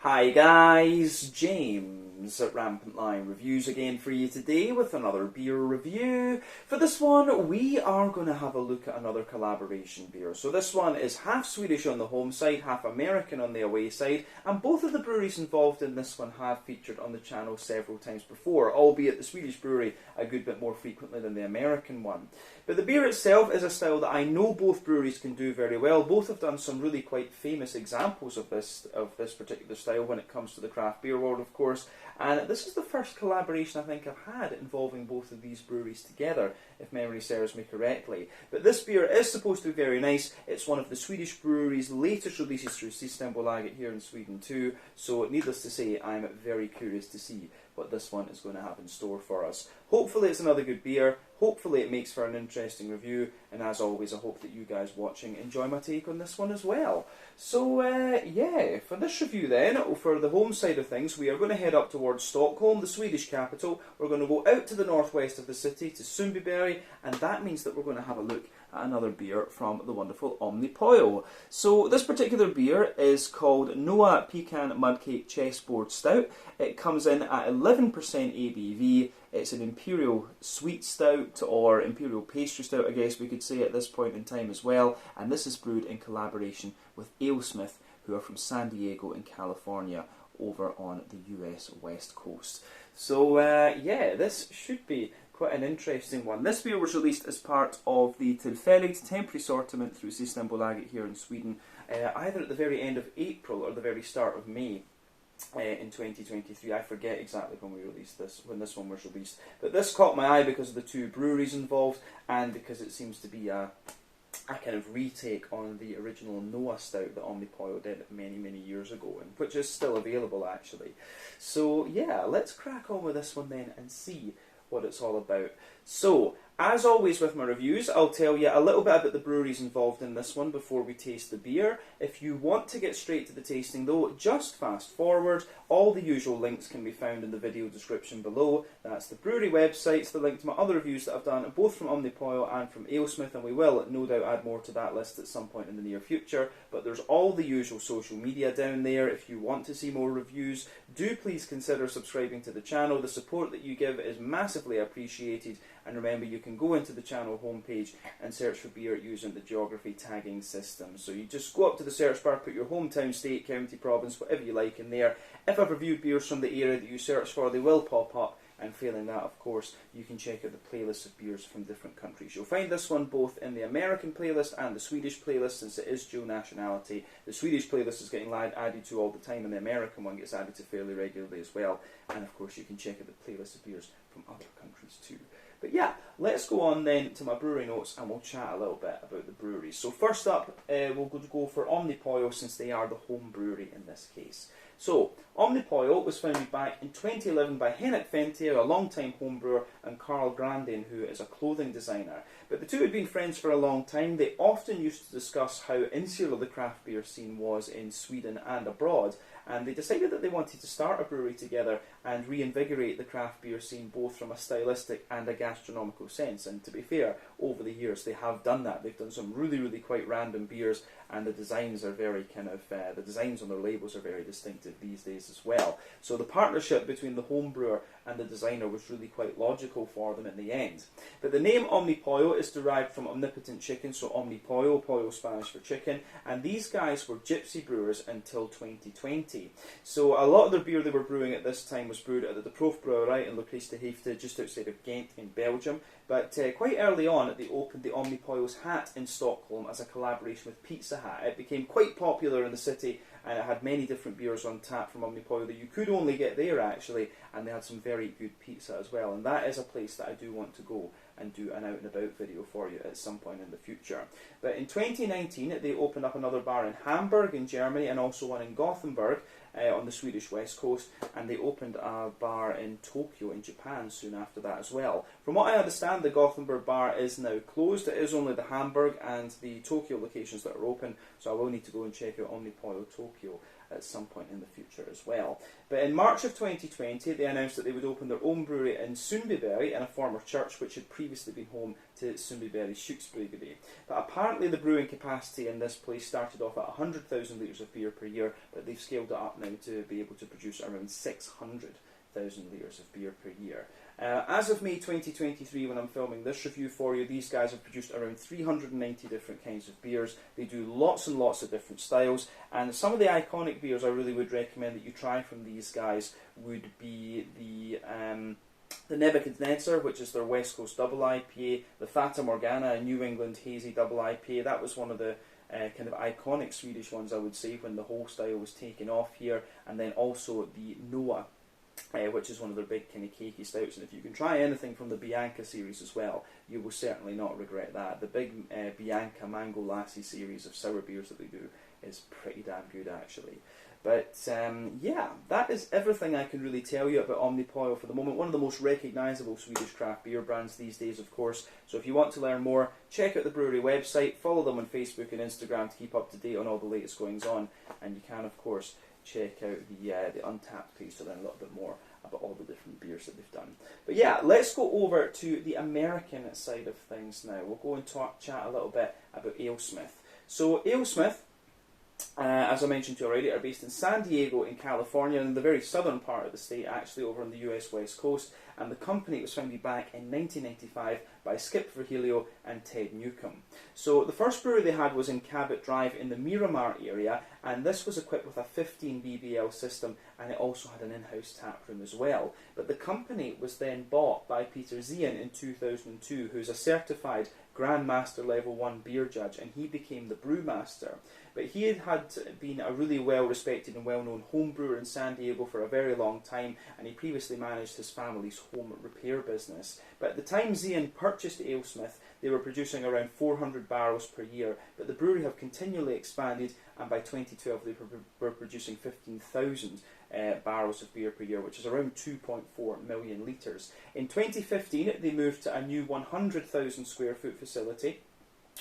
Hi guys, James at Rampant Lion Reviews again for you today with another beer review. For this one, we are going to have a look at another collaboration beer. So this one is half Swedish on the home side, half American on the away side, and both of the breweries involved in this one have featured on the channel several times before, albeit the Swedish brewery a good bit more frequently than the American one. But the beer itself is a style that I know both breweries can do very well. Both have done some really quite famous examples of this particular style when it comes to the craft beer world, of course. And this is the first collaboration I think I've had involving both of these breweries together, if memory serves me correctly. But this beer is supposed to be very nice. It's one of the Swedish brewery's latest releases through Systembolaget here in Sweden too. So needless to say, I'm very curious to see what this one is going to have in store for us. Hopefully it's another good beer. Hopefully it makes for an interesting review, and as always I hope that you guys watching enjoy my take on this one as well. So yeah, for this review then, for the home side of things, we are going to head up towards Stockholm, the Swedish capital. We're going to go out to the northwest of the city, to Sundbyberg, and that means that we're going to have a look at another beer from the wonderful Omnipollo. So this particular beer is called Noa Pecan Mudcake Chessboard Stout. It comes in at 11% ABV. It's an Imperial sweet stout, or Imperial pastry stout I guess we could say at this point in time as well, and this is brewed in collaboration with Alesmith, who are from San Diego in California over on the US West Coast. So yeah, this should be quite an interesting one. This beer was released as part of the Tillfälligt temporary assortment through Systembolaget here in Sweden, either at the very end of April or the very start of May. In 2023, I forget exactly when we released this, when this one was released, but this caught my eye because of the two breweries involved, and because it seems to be a kind of retake on the original Noa Stout that Omnipollo did many years ago, and which is still available actually. So yeah, let's crack on with this one then and see what it's all about. So, as always with my reviews, I'll tell you a little bit about the breweries involved in this one before we taste the beer. If you want to get straight to the tasting though, just fast forward. All the usual links can be found in the video description below. That's the brewery websites, the link to my other reviews that I've done, both from Omnipollo and from Alesmith, and we will no doubt add more to that list at some point in the near future. But there's all the usual social media down there. If you want to see more reviews, do please consider subscribing to the channel. The support that you give is massively appreciated. And remember, you can go into the channel homepage and search for beer using the geography tagging system. So you just go up to the search bar, put your hometown, state, county, province, whatever you like in there. If I've reviewed beers from the area that you search for, they will pop up. And failing that, of course, you can check out the playlists of beers from different countries. You'll find this one both in the American playlist and the Swedish playlist, since it is dual nationality. The Swedish playlist is getting added to all the time, and the American one gets added to fairly regularly as well. And of course, you can check out the playlist of beers from other countries too. But yeah, let's go on then to my brewery notes, and we'll chat a little bit about the breweries. So first up, we'll go for Omnipollo, since they are the home brewery in this case. So, Omnipollo was founded back in 2011 by Henrik Fentier, a long-time homebrewer, and Carl Grandin, who is a clothing designer. But the two had been friends for a long time. They often used to discuss how insular the craft beer scene was in Sweden and abroad, and they decided that they wanted to start a brewery together and reinvigorate the craft beer scene, both from a stylistic and a gastronomical sense. And to be fair, over the years they have done that. They've done some really quite random beers, and the designs are very the designs on their labels are very distinctive these days as well. So the partnership between the home brewer and the designer was really quite logical for them in the end. But the name Omnipollo is derived from omnipotent chicken, so Omnipollo, pollo Spanish for chicken, and these guys were gypsy brewers until 2020. So a lot of their beer they were brewing at this time was brewed at the Prof Brouwerij in Lokris de Heefte, just outside of Ghent in Belgium. But quite early on, they opened the Omnipollo's Hat in Stockholm as a collaboration with Pizza Hut. It became quite popular in the city, and it had many different beers on tap from Omnipollo that you could only get there actually, and they had some very good pizza as well. And that is a place that I do want to go and do an out and about video for you at some point in the future. But in 2019 they opened up another bar in Hamburg in Germany, and also one in Gothenburg on the Swedish west coast, and they opened a bar in Tokyo in Japan soon after that as well. From what I understand, the Gothenburg bar is now closed. It is only the Hamburg and the Tokyo locations that are open, so I will need to go and check out Omnipollo Tokyo at some point in the future as well. But in March of 2020, they announced that they would open their own brewery in Sundbyberg, in a former church which had previously been home to Sundbyberg Sjuksbryggeri. But apparently the brewing capacity in this place started off at 100,000 litres of beer per year, but they've scaled it up now to be able to produce around 600,000 litres of beer per year. As of May 2023, when I'm filming this review for you, these guys have produced around 390 different kinds of beers. They do lots and lots of different styles, and some of the iconic beers I really would recommend that you try from these guys would be the Nebuchadnezzar, which is their West Coast Double IPA, the Fata Morgana, a New England Hazy Double IPA. That was one of the kind of iconic Swedish ones, I would say, when the whole style was taken off here, and then also the Noa, which is one of their big kind of cakey stouts. And if you can try anything from the Bianca series as well, you will certainly not regret that. The big Bianca Mango Lassie series of sour beers that they do is pretty damn good, actually. But yeah, that is everything I can really tell you about Omnipollo for the moment. One of the most recognisable Swedish craft beer brands these days, of course. So if you want to learn more, check out the brewery website, follow them on Facebook and Instagram to keep up to date on all the latest goings on, and you can, of course, check out the Untappd page to learn a little bit more about all the different beers that they've done. But yeah, let's go over to the American side of things now. We'll go and chat a little bit about Alesmith. So Alesmith, as I mentioned to you already, are based in San Diego in California, in the very southern part of the state, actually over on the US West Coast, and the company was founded back in 1995 by Skip Virgilio and Ted Newcomb. So the first brewery they had was in Cabot Drive in the Miramar area, and this was equipped with a 15 BBL system, and it also had an in-house tap room as well. But the company was then bought by Peter Zien in 2002, who's a certified Grandmaster Level 1 beer judge, and he became the brewmaster. But he had been a really well-respected and well-known home brewer in San Diego for a very long time, and he previously managed his family's home repair business. But at the time Zien purchased Alesmith, they were producing around 400 barrels per year, but the brewery have continually expanded, and by 2012 they were producing 15,000 barrels of beer per year, which is around 2.4 million litres. In 2015 they moved to a new 100,000 square foot facility,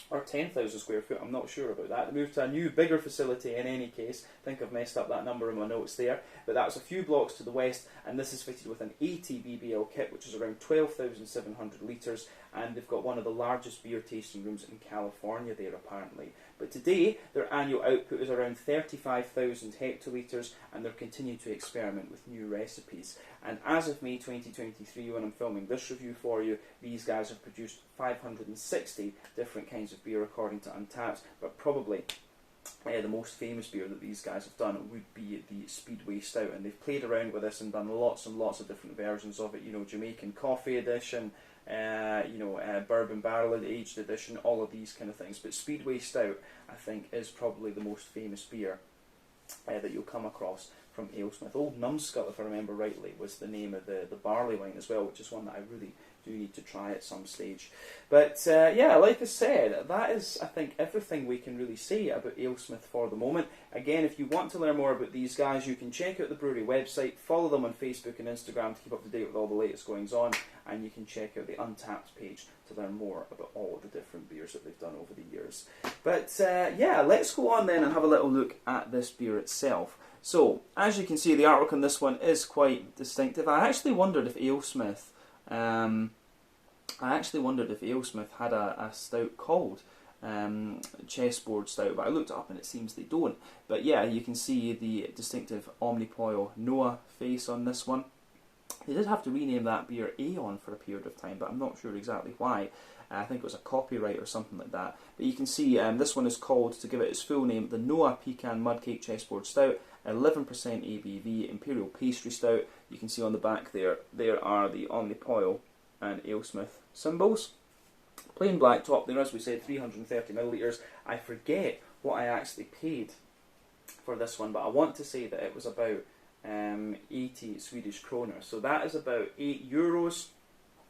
or 10,000 square foot, I'm not sure about that. They moved to a new, bigger facility in any case. I think I've messed up that number in my notes there. But that was a few blocks to the west, and this is fitted with an 80 BBL kit, which is around 12,700 litres, and they've got one of the largest beer tasting rooms in California there, apparently. But today, their annual output is around 35,000 hectolitres, and they're continuing to experiment with new recipes. And as of May 2023, when I'm filming this review for you, these guys have produced 560 different kinds of beer according to Untappd, but probably the most famous beer that these guys have done would be the Speedway Stout, and they've played around with this and done lots and lots of different versions of it, you know, Jamaican Coffee Edition, bourbon barrel aged edition, all of these kind of things. But Speedway Stout, I think, is probably the most famous beer that you'll come across from Alesmith. Old Numbskull, if I remember rightly, was the name of the barley wine as well, which is one that I really do need to try at some stage. But yeah, like I said, that is, I think, everything we can really say about Alesmith for the moment. Again, if you want to learn more about these guys, you can check out the brewery website, follow them on Facebook and Instagram to keep up to date with all the latest goings on, and you can check out the Untappd page to learn more about all of the different beers that they've done over the years. But yeah, let's go on then and have a little look at this beer itself. So, as you can see, the artwork on this one is quite distinctive. I actually wondered if Alesmith had a stout called Chessboard Stout, but I looked it up and it seems they don't. But yeah, you can see the distinctive Omnipollo Noa face on this one. They did have to rename that beer Aeon for a period of time, but I'm not sure exactly why. I think it was a copyright or something like that. But you can see this one is called, to give it its full name, the Noa Pecan Mudcake Chessboard Stout, 11% ABV, Imperial Pastry Stout. You can see on the back there are the Omnipollo and Alesmith symbols. Plain black top there, as we said, 330 millilitres. I forget what I actually paid for this one, but I want to say that it was about 80 Swedish kronor. So that is about €8,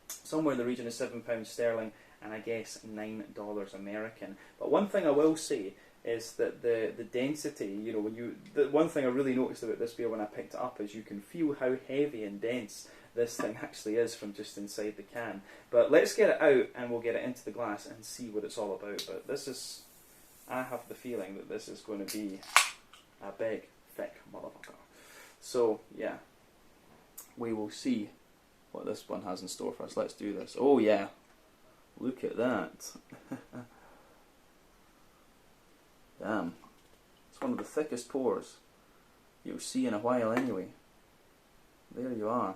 somewhere in the region of £7 sterling, and I guess $9 American. But one thing I will say is that the density, you know, the one thing I really noticed about this beer when I picked it up is you can feel how heavy and dense this thing actually is from just inside the can. But let's get it out and we'll get it into the glass and see what it's all about. But this is, I have the feeling that this is going to be a big fish. So, yeah, we will see what this one has in store for us. Let's do this. Oh, yeah, look at that. Damn, it's one of the thickest pours you'll see in a while anyway. There you are.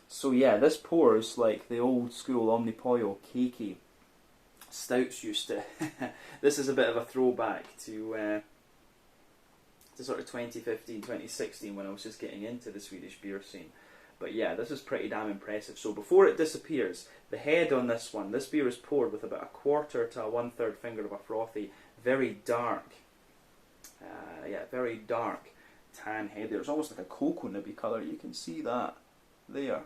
So yeah, this pours like the old school Omnipollo cakey stouts used to. This is a bit of a throwback to sort of 2015, 2016 when I was just getting into the Swedish beer scene. But yeah, this is pretty damn impressive. So before it disappears, the head on this one, this beer is poured with about 1/4 to a 1/3 finger of a frothy, very dark, very dark tan head there. It's almost like a cocoa nibby colour, you can see that there.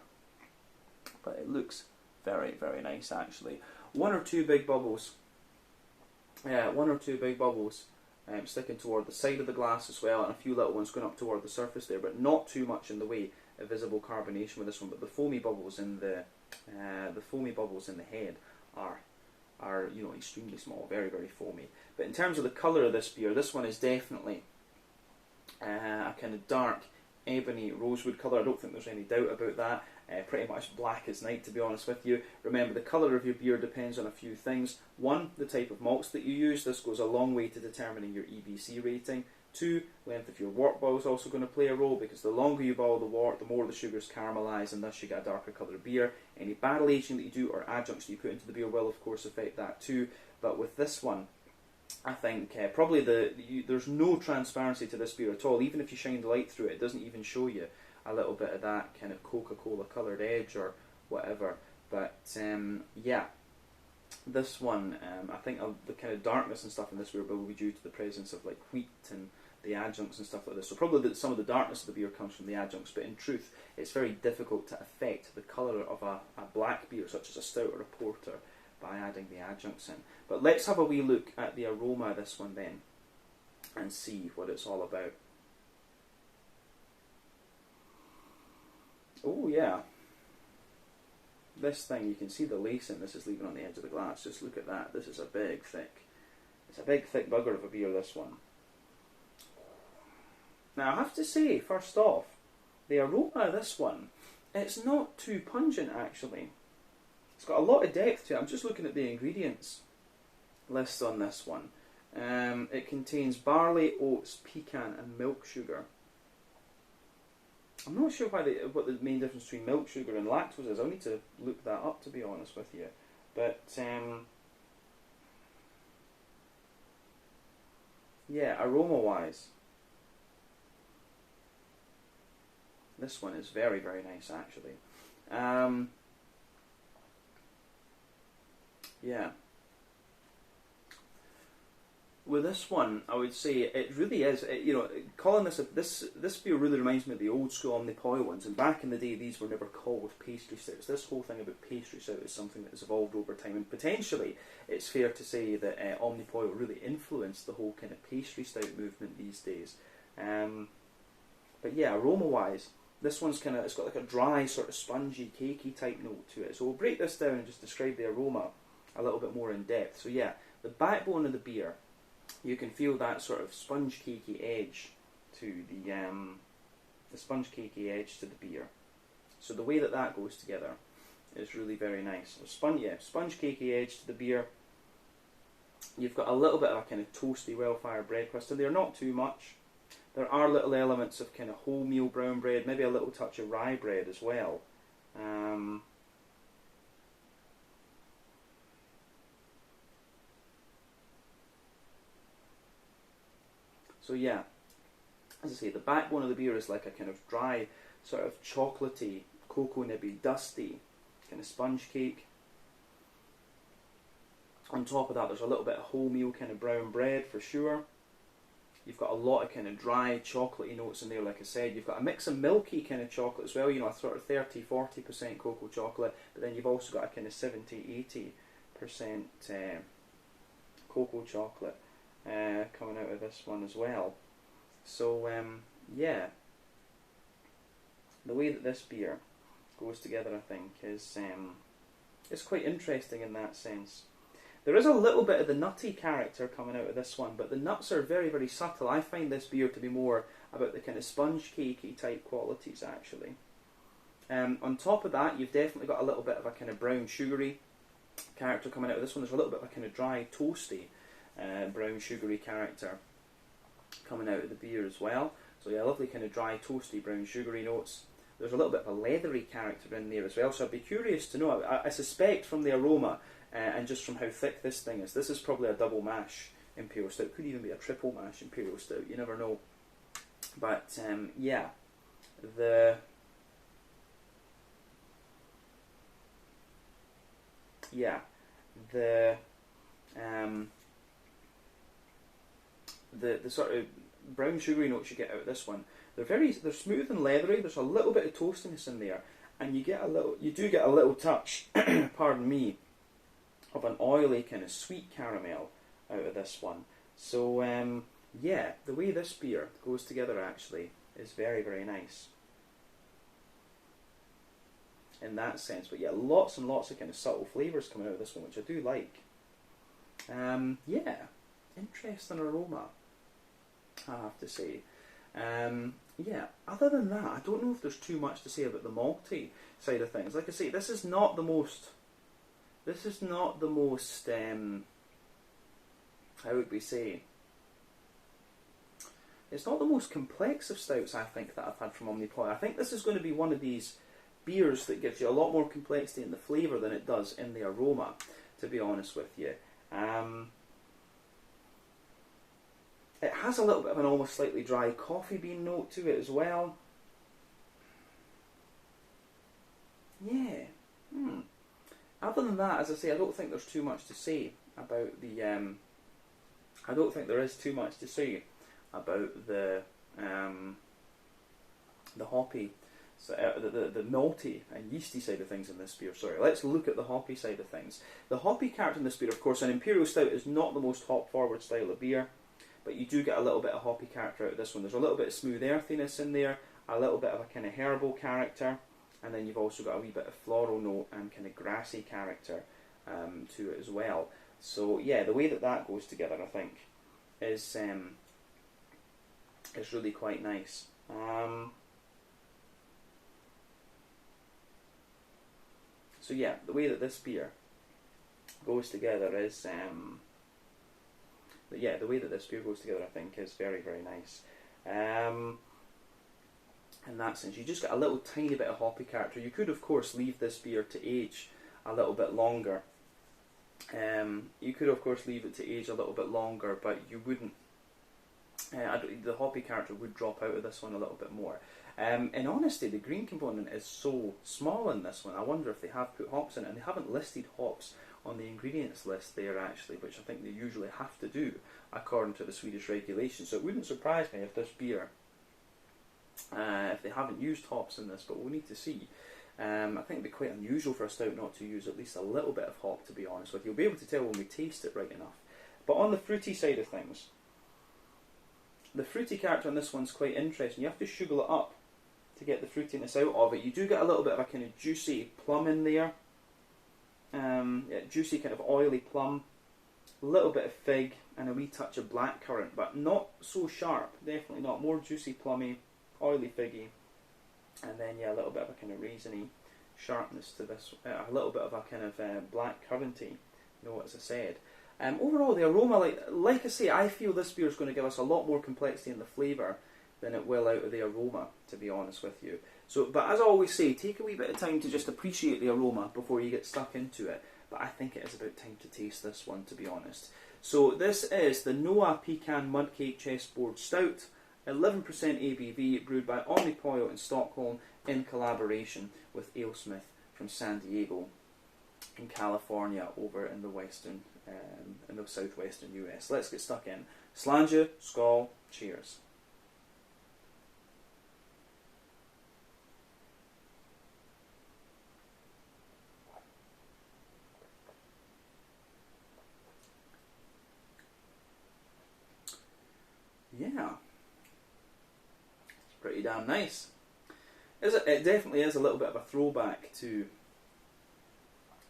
But it looks very, very nice actually. One or two big bubbles. Sticking toward the side of the glass as well, and a few little ones going up toward the surface there, but not too much in the way of visible carbonation with this one. But the foamy bubbles in the head are extremely small, very, very foamy. But in terms of the colour of this beer, this one is definitely a kind of dark ebony rosewood colour. I don't think there's any doubt about that. Pretty much black as night, to be honest with you. Remember, the colour of your beer depends on a few things. One, the type of malts that you use. This goes a long way to determining your EBC rating. Two, length of your wort boil is also going to play a role, because the longer you boil the wort, the more the sugars caramelise, and thus you get a darker coloured beer. Any barrel aging that you do or adjuncts that you put into the beer will, of course, affect that too. But with this one, I think probably there's no transparency to this beer at all. Even if you shine the light through it, it doesn't even show you a little bit of that kind of Coca-Cola coloured edge or whatever. But yeah, this one, I think the kind of darkness and stuff in this beer will be due to the presence of like wheat and the adjuncts and stuff like this. So probably some of the darkness of the beer comes from the adjuncts, but in truth, it's very difficult to affect the colour of a black beer, such as a stout or a porter, by adding the adjuncts in. But let's have a wee look at the aroma of this one then, and see what it's all about. Oh yeah, this thing, you can see the lacing this is leaving on the edge of the glass. Just look at that. This is a big thick, it's a big thick bugger of a beer, this one. Now I have to say, first off, the aroma of this one, it's not too pungent actually. It's got a lot of depth to it. I'm just looking at the ingredients list on this one. It contains barley, oats, pecan and milk sugar. I'm not sure what the main difference between milk sugar and lactose is. I'll need to look that up, to be honest with you. But yeah, aroma wise, this one is very, very nice actually. Yeah. With this one, I would say it really is. Calling this beer really reminds me of the old school Omnipollo ones. And back in the day, these were never called pastry stouts. This whole thing about pastry stout is something that has evolved over time. And potentially, it's fair to say that Omnipollo really influenced the whole kind of pastry stout movement these days. But yeah, aroma-wise, this one's it's got like a dry, sort of spongy, cakey type note to it. So we'll break this down and just describe the aroma a little bit more in depth. So yeah, the backbone of the beer, you can feel that sort of sponge cakey edge to the sponge cakey edge to the beer. So the way that goes together is really very nice. So sponge cakey edge to the beer. You've got a little bit of a kind of toasty, well-fired bread crust, and they're not too much. There are little elements of kind of wholemeal brown bread, maybe a little touch of rye bread as well. So yeah, as I say, the backbone of the beer is like a kind of dry, sort of chocolatey, cocoa nibby, dusty kind of sponge cake. On top of that, there's a little bit of wholemeal kind of brown bread for sure. You've got a lot of kind of dry chocolatey notes in there, like I said. You've got a mix of milky kind of chocolate as well, a sort of 30-40% cocoa chocolate, but then you've also got a kind of 70-80% cocoa chocolate coming out of this one as well. So yeah, the way that this beer goes together, I think, is quite interesting in that sense. There is a little bit of the nutty character coming out of this one, but the nuts are very, very subtle. I find this beer to be more about the kind of sponge cakey type qualities actually. On top of that, you've definitely got a little bit of a kind of brown sugary character coming out of this one. There's a little bit of a kind of dry, toasty brown sugary character coming out of the beer as well. So yeah, lovely kind of dry, toasty, brown sugary notes. There's a little bit of a leathery character in there as well. So I'd be curious to know. I suspect from the aroma and just from how thick this thing is, this is probably a double mash Imperial Stout. Could even be a triple mash Imperial Stout. You never know. But yeah, the sort of brown sugary notes you get out of this one, they're smooth and leathery. There's a little bit of toastiness in there, and you do get a little touch, pardon me, of an oily kind of sweet caramel out of this one. So yeah, the way this beer goes together actually is very, very nice in that sense. But yeah, lots and lots of kind of subtle flavours coming out of this one, which I do like. Yeah, interesting aroma, I have to say. Yeah, other than that, I don't know if there's too much to say about the malty side of things. Like I say, this is not the most, how would we say, it's not the most complex of stouts, I think, that I've had from Omnipollo. I think this is going to be one of these beers that gives you a lot more complexity in the flavour than it does in the aroma, to be honest with you. It has a little bit of an almost slightly dry coffee bean note to it as well. Yeah. Other than that, as I say, I don't think there's too much to say about the. I don't think there is too much to say about the hoppy, so, the malty and yeasty side of things in this beer. Sorry, let's look at the hoppy side of things. The hoppy character in this beer, of course, an Imperial Stout is not the most hop-forward style of beer, but you do get a little bit of hoppy character out of this one. There's a little bit of smooth earthiness in there, a little bit of a kind of herbal character, and then you've also got a wee bit of floral note and kind of grassy character to it as well. So yeah, the way that goes together, I think, is really quite nice. So yeah, the way that this beer goes together is, the way that this beer goes together, I think, is very, very nice. In that sense, you just get a little tiny bit of hoppy character. You could, of course, leave this beer to age a little bit longer. You could, of course, leave it to age a little bit longer, but you wouldn't. The hoppy character would drop out of this one a little bit more. In honesty, the green component is so small in this one. I wonder if they have put hops in it, and they haven't listed hops on the ingredients list there actually, which I think they usually have to do according to the Swedish regulations. So it wouldn't surprise me if this beer, if they haven't used hops in this, but we'll need to see. I think it'd be quite unusual for a stout not to use at least a little bit of hop, to be honest with you. You'll be able to tell when we taste it right enough. But on the fruity side of things, the fruity character on this one's quite interesting. You have to sugar it up to get the fruitiness out of it. You do get a little bit of a kind of juicy plum in there. Yeah, juicy kind of oily plum, a little bit of fig and a wee touch of blackcurrant, but not so sharp, definitely not. More juicy, plummy, oily, figgy, and then yeah, a little bit of a kind of raisiny sharpness to this, a little bit of a kind of blackcurranty note, as I said. Overall, the aroma, like I say, I feel this beer is going to give us a lot more complexity in the flavour than it will out of the aroma, to be honest with you. So, but as I always say, take a wee bit of time to just appreciate the aroma before you get stuck into it. But I think it is about time to taste this one, to be honest. So this is the Noa Pecan Mudcake Chessboard Stout, 11% ABV, brewed by Omnipollo in Stockholm in collaboration with Alesmith from San Diego in California, over in the western, in the southwestern US. Let's get stuck in. Slange, skål, cheers. Yeah, it's pretty damn nice. It definitely is a little bit of a throwback to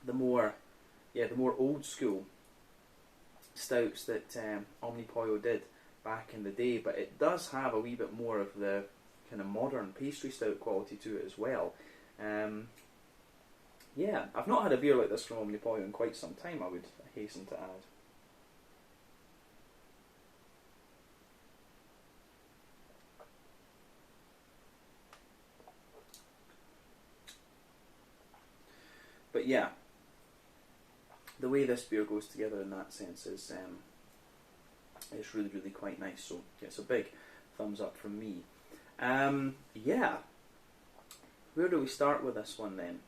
the more old school stouts that Omnipollo did back in the day, but it does have a wee bit more of the kind of modern pastry stout quality to it as well. Yeah, I've not had a beer like this from Omnipollo in quite some time, I would hasten to add. But yeah, the way this beer goes together in that sense is it's really, really quite nice. So it's a big thumbs up from me. Yeah, where do we start with this one then?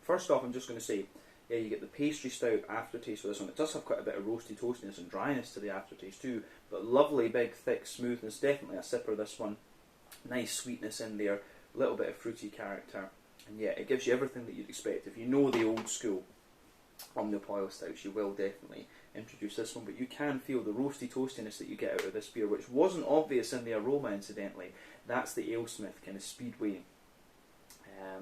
First off, I'm just going to say, yeah, you get the pastry stout aftertaste with this one. It does have quite a bit of roasty toastiness and dryness to the aftertaste too, but lovely, big, thick smoothness. Definitely a sipper, this one. Nice sweetness in there, a little bit of fruity character. And yeah, it gives you everything that you'd expect. If you know the old school Omnipollo stouts, you will definitely introduce this one. But you can feel the roasty toastiness that you get out of this beer, which wasn't obvious in the aroma, incidentally. That's the Alesmith kind of Speedway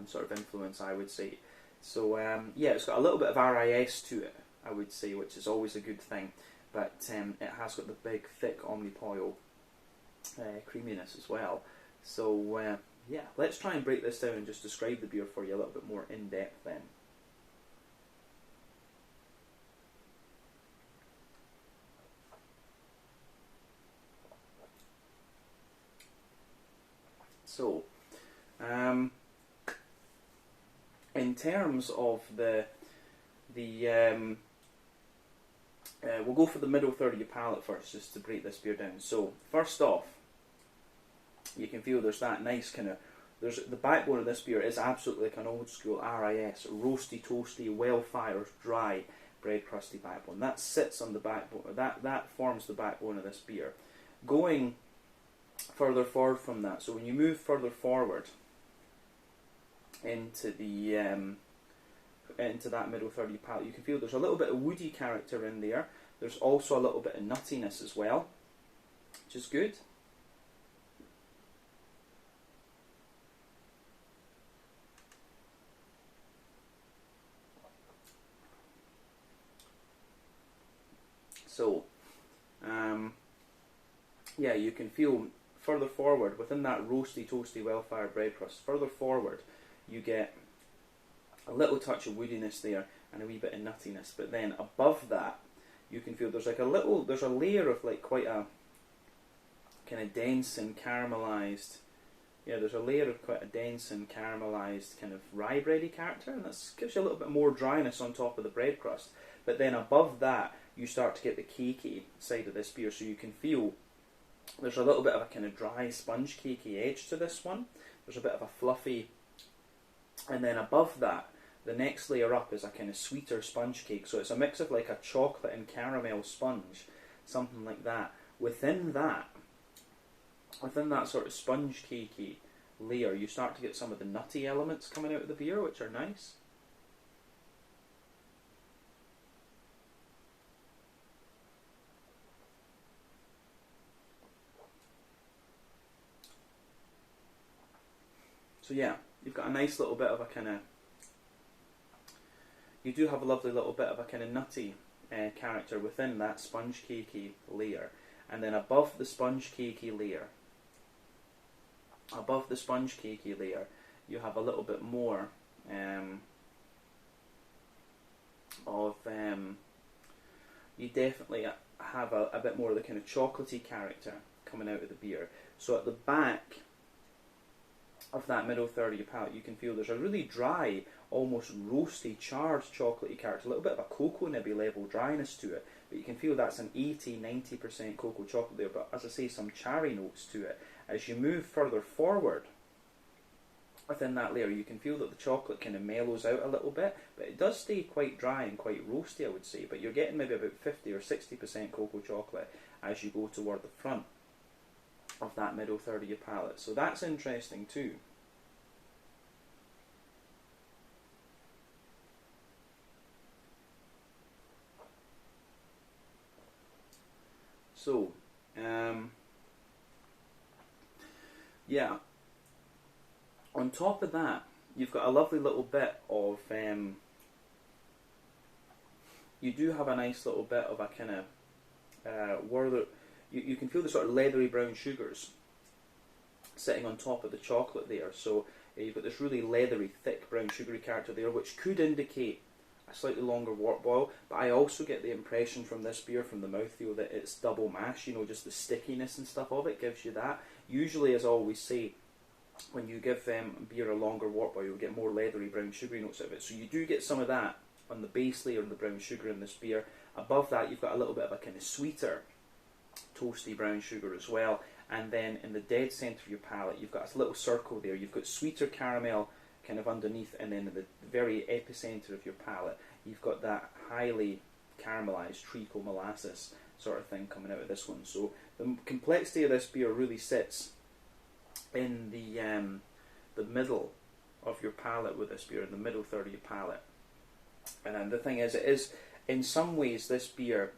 sort of influence, I would say. So yeah, it's got a little bit of RIS to it, I would say, which is always a good thing. But it has got the big, thick Omnipollo creaminess as well. So yeah, let's try and break this down and just describe the beer for you a little bit more in depth then. So, in terms of we'll go for the middle third of your palate first, just to break this beer down. So, first off, you can feel there's that nice kind of, the backbone of this beer is absolutely like an old school RIS, roasty, toasty, well-fired, dry, bread crusty backbone. That sits on the backbone, that forms the backbone of this beer. Going further forward from that, so when you move further forward into the into that middle third of your palate, you can feel there's a little bit of woody character in there. There's also a little bit of nuttiness as well, which is good. So, yeah, you can feel further forward, within that roasty, toasty, well-fired bread crust, further forward, you get a little touch of woodiness there and a wee bit of nuttiness. But then above that, you can feel there's like there's a layer of like quite a kind of dense and caramelised, there's a layer of quite a dense and caramelised kind of rye bready character, and that gives you a little bit more dryness on top of the bread crust. But then above that, you start to get the cakey side of this beer, so you can feel there's a little bit of a kind of dry sponge cakey edge to this one. There's a bit of a fluffy, and then above that, the next layer up is a kind of sweeter sponge cake. So it's a mix of like a chocolate and caramel sponge, something like that. Within that sort of sponge cakey layer, you start to get some of the nutty elements coming out of the beer, which are nice. So yeah, you've got a nice little bit of a kind of, you do have a lovely little bit of a kind of nutty character within that sponge cakey layer. And then above the sponge cakey layer, you have a little bit more you definitely have a bit more of the kind of chocolatey character coming out of the beer. So at the back of that middle third of your palate, you can feel there's a really dry, almost roasty, charred chocolatey character, a little bit of a cocoa nibby level dryness to it, but you can feel that's an 80-90% cocoa chocolate there, but as I say, some cherry notes to it. As you move further forward within that layer, you can feel that the chocolate kind of mellows out a little bit, but it does stay quite dry and quite roasty, I would say, but you're getting maybe about 50 or 60% cocoa chocolate as you go toward the front of that middle third of your palate. So that's interesting too. So, yeah, on top of that, you've got a lovely little bit of, you do have a nice little bit of a kind of, you can feel the sort of leathery brown sugars sitting on top of the chocolate there. So you've got this really leathery, thick brown sugary character there, which could indicate a slightly longer wort boil. But I also get the impression from this beer, from the mouthfeel, that it's double mash. You know, just the stickiness and stuff of it gives you that. Usually, as I always say, when you give beer a longer wort boil, you'll get more leathery brown sugary notes out of it. So you do get some of that on the base layer of the brown sugar in this beer. Above that, you've got a little bit of a kind of sweeter, toasty brown sugar as well. And then in the dead centre of your palate, you've got a little circle there. You've got sweeter caramel kind of underneath, and then in the very epicentre of your palate, you've got that highly caramelised treacle molasses sort of thing coming out of this one. So the complexity of this beer really sits in the middle of your palate with this beer, in the middle third of your palate. And the thing is, it is, in some ways, this beer,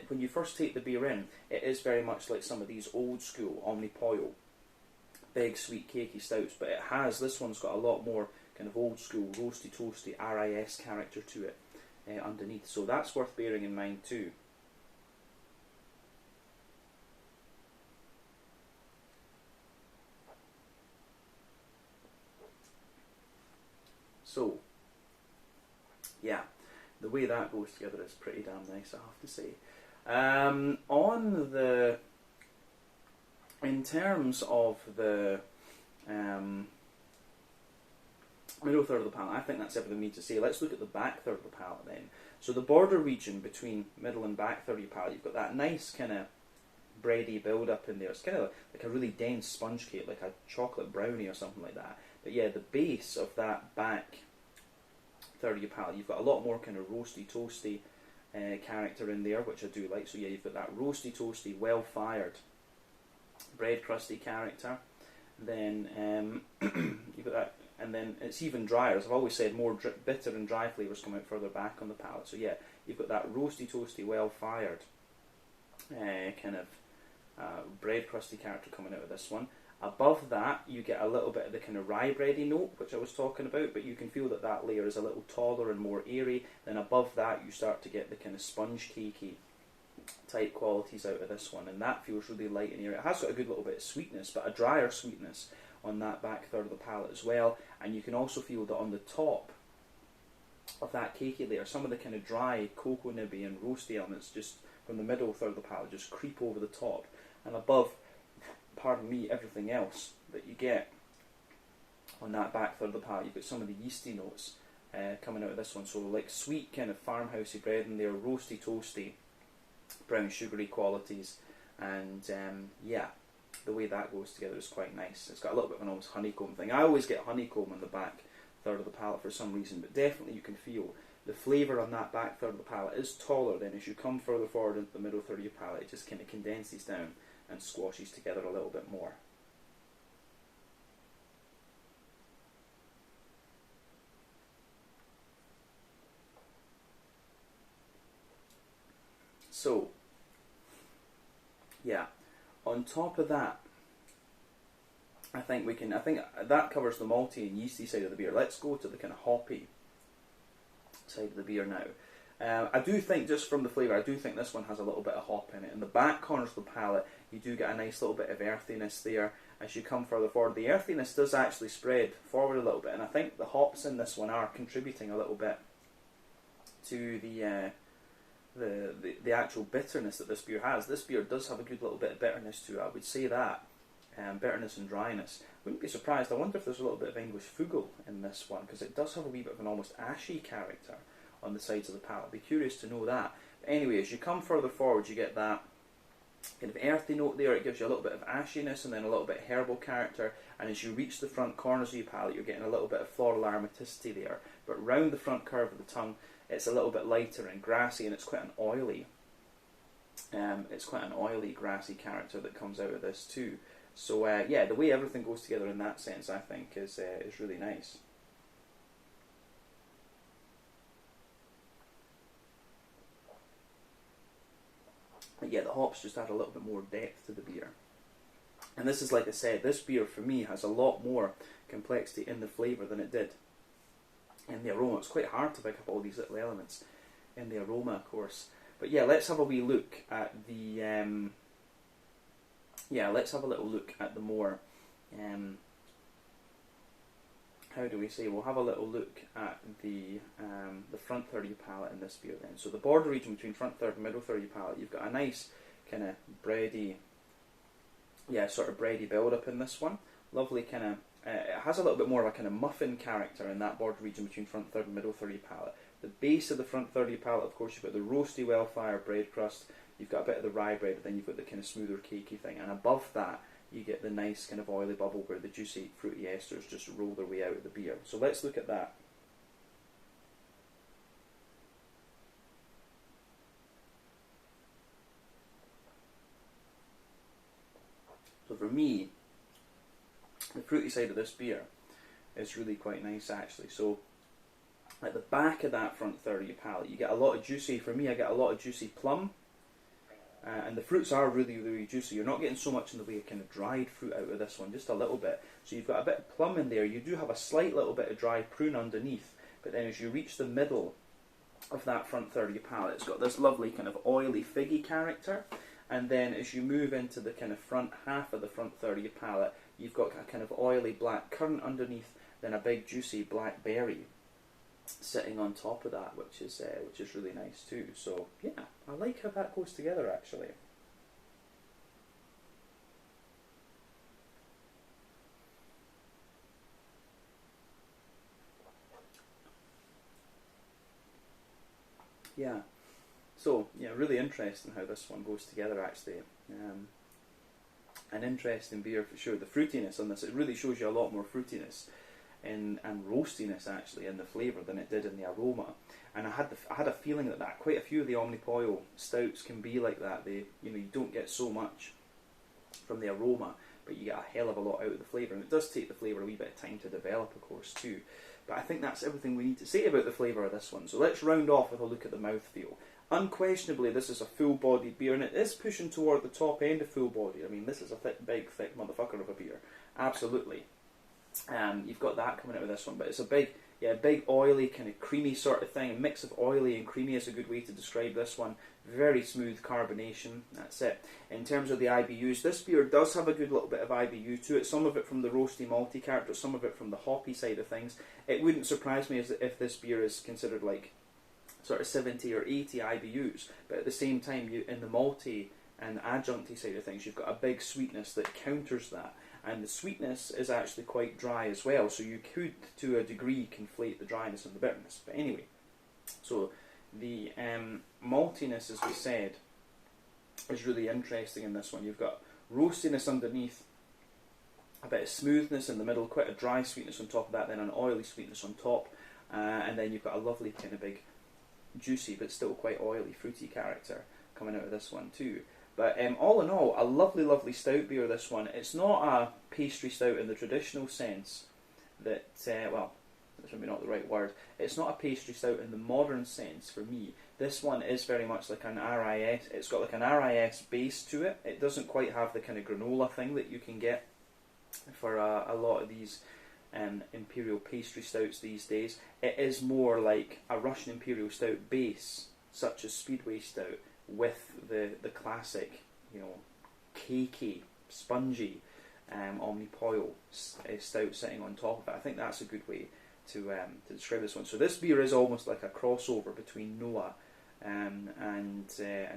when you first take the beer in, it is very much like some of these old school Omnipollo, big sweet cakey stouts, but this one's got a lot more kind of old school roasty toasty RIS character to it underneath. So that's worth bearing in mind too. So, yeah, the way that goes together is pretty damn nice, I have to say. In terms of the middle third of the palate, I think that's everything we need to say. Let's look at the back third of the palate then. So the border region between middle and back third of your palate, you've got that nice kind of bready build-up in there. It's kind of like a really dense sponge cake, like a chocolate brownie or something like that. But yeah, the base of that back third of your palate, you've got a lot more kind of roasty, toasty character in there, which I do like. So yeah, you've got that roasty, toasty, well-fired, bread crusty character. Then you've got that, and then it's even drier. As I've always said, more bitter and dry flavours come out further back on the palate. So yeah, you've got that roasty, toasty, well-fired kind of bread crusty character coming out of this one. Above that, you get a little bit of the kind of rye bready note, which I was talking about, but you can feel that that layer is a little taller and more airy. Then above that, you start to get the kind of sponge cakey type qualities out of this one, and that feels really light and airy. It has got a good little bit of sweetness, but a drier sweetness on that back third of the palate as well. And you can also feel that on the top of that cakey layer, some of the kind of dry cocoa nibby and roasty elements just from the middle third of the palate just creep over the top. And above, pardon me, everything else that you get on that back third of the palate, you've got some of the yeasty notes coming out of this one. So like sweet kind of farmhousey bread in there, roasty, toasty, brown sugary qualities, and yeah, the way that goes together is quite nice. It's got a little bit of an almost honeycomb thing. I always get honeycomb on the back third of the palate for some reason, but definitely you can feel the flavour on that back third of the palate is taller. Then as you come further forward into the middle third of your palate, it just kind of condenses down and squashes together a little bit more. So, yeah, on top of that, I think that covers the malty and yeasty side of the beer. Let's go to the kind of hoppy side of the beer now. I do think, just from the flavour, I do think this one has a little bit of hop in it. In the back corners of the palate, you do get a nice little bit of earthiness there. As you come further forward, the earthiness does actually spread forward a little bit, and I think the hops in this one are contributing a little bit to the actual bitterness that this beer has. This beer does have a good little bit of bitterness to it, I would say that. Bitterness and dryness. Wouldn't be surprised. I wonder if there's a little bit of English Fugel in this one, because it does have a wee bit of an almost ashy character on the sides of the palate. I'd be curious to know that. But anyway, as you come further forward, you get that kind of earthy note there. It gives you a little bit of ashiness and then a little bit of herbal character. And as you reach the front corners of your palate, you're getting a little bit of floral aromaticity there. But round the front curve of the tongue, it's a little bit lighter and grassy, and it's quite an oily. Grassy character that comes out of this too. So yeah, the way everything goes together in that sense, I think, is really nice. But yeah, the hops just add a little bit more depth to the beer. And this is, like I said, this beer for me has a lot more complexity in the flavour than it did in the aroma. It's quite hard to pick up all these little elements in the aroma, of course. But yeah, let's have a wee look at the yeah, let's have a little look at the more, how do we say, we'll have a little look at the front third of your palate in this beer then. So the border region between front third and middle third of your palate, you've got a nice kind of bready, yeah, sort of bready build up in this one. Lovely kind of, it has a little bit more of a kind of muffin character in that border region between front third and middle third of your palate. The base of the front third of your palate, of course, you've got the roasty, well-fired bread crust, you've got a bit of the rye bread, and then you've got the kind of smoother, cakey thing. And above that, you get the nice kind of oily bubble where the juicy, fruity esters just roll their way out of the beer. So let's look at that. So for me, the fruity side of this beer is really quite nice actually. So at the back of that front third of your palate, you get a lot of juicy, for me I get a lot of juicy plum, and the fruits are really, really juicy. You're not getting so much in the way of kind of dried fruit out of this one, just a little bit. So you've got a bit of plum in there, you do have a slight little bit of dry prune underneath, but then as you reach the middle of that front third of your palate, it's got this lovely kind of oily, figgy character. And then as you move into the kind of front half of the front third of your palate, you've got a kind of oily black currant underneath, then a big juicy black berry sitting on top of that, which is really nice too. So yeah, I like how that goes together actually. Yeah. So yeah, really interesting how this one goes together actually. An interesting beer for sure. The fruitiness on this, it really shows you a lot more fruitiness and roastiness actually in the flavour than it did in the aroma. And I had a feeling that quite a few of the Omnipollo stouts can be like that. They, you know, you don't get so much from the aroma, but you get a hell of a lot out of the flavour. And it does take the flavour a wee bit of time to develop, of course, too. But I think that's everything we need to say about the flavour of this one. So let's round off with a look at the mouthfeel. Unquestionably, this is a full-bodied beer, and it is pushing toward the top end of full-body. I mean, this is a big, thick motherfucker of a beer. Absolutely. You've got that coming out of this one, but it's a big, oily, kind of creamy sort of thing. A mix of oily and creamy is a good way to describe this one. Very smooth carbonation, that's it. In terms of the IBUs, this beer does have a good little bit of IBU to it. Some of it from the roasty malty character, some of it from the hoppy side of things. It wouldn't surprise me if this beer is considered like sort of 70 or 80 IBUs, but at the same time, in the malty and adjuncty side of things, you've got a big sweetness that counters that, and the sweetness is actually quite dry as well, so you could, to a degree, conflate the dryness and the bitterness. But anyway, so the maltiness, as we said, is really interesting in this one. You've got roastiness underneath, a bit of smoothness in the middle, quite a dry sweetness on top of that, then an oily sweetness on top, and then you've got a lovely kind of big juicy but still quite oily, fruity character coming out of this one too. But all in all, a lovely, lovely stout beer, this one. It's not a pastry stout in the traditional sense that, well, that's maybe not the right word. It's not a pastry stout in the modern sense for me. This one is very much like an RIS. It's got like an RIS base to it. It doesn't quite have the kind of granola thing that you can get for a lot of these Imperial pastry stouts these days. It is more like a Russian Imperial stout base, such as Speedway stout, with the classic, you know, cakey, spongy Omnipollo stout sitting on top of it. I think that's a good way to describe this one. So this beer is almost like a crossover between Noa and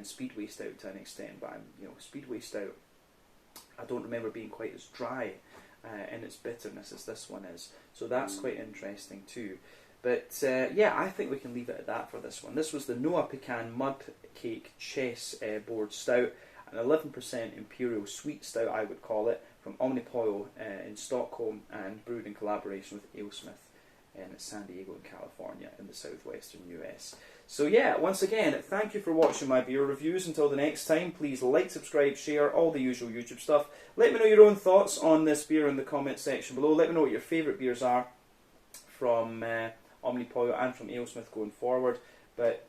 Speedway stout to an extent. But you know, Speedway stout, I don't remember being quite as dry in its bitterness as this one is. So that's quite interesting too. But yeah, I think we can leave it at that for this one. This was the Noa Pecan Mud Cake Chess Board Stout, an 11% Imperial Sweet Stout, I would call it, from Omnipollo in Stockholm, and brewed in collaboration with Alesmith in San Diego in California in the southwestern US. So yeah, once again, thank you for watching my beer reviews. Until the next time, please like, subscribe, share, all the usual YouTube stuff. Let me know your own thoughts on this beer in the comment section below. Let me know what your favourite beers are from Omnipollo and from Alesmith going forward. But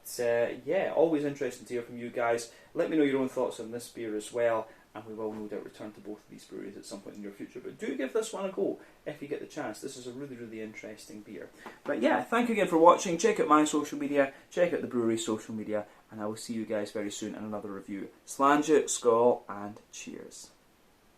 yeah, always interesting to hear from you guys. Let me know your own thoughts on this beer as well, and we will no doubt return to both of these breweries at some point in the near future. But do give this one a go if you get the chance. This is a really, really interesting beer. But yeah, thank you again for watching. Check out my social media, check out the brewery's social media, and I will see you guys very soon in another review. Slàinte, skål, and cheers.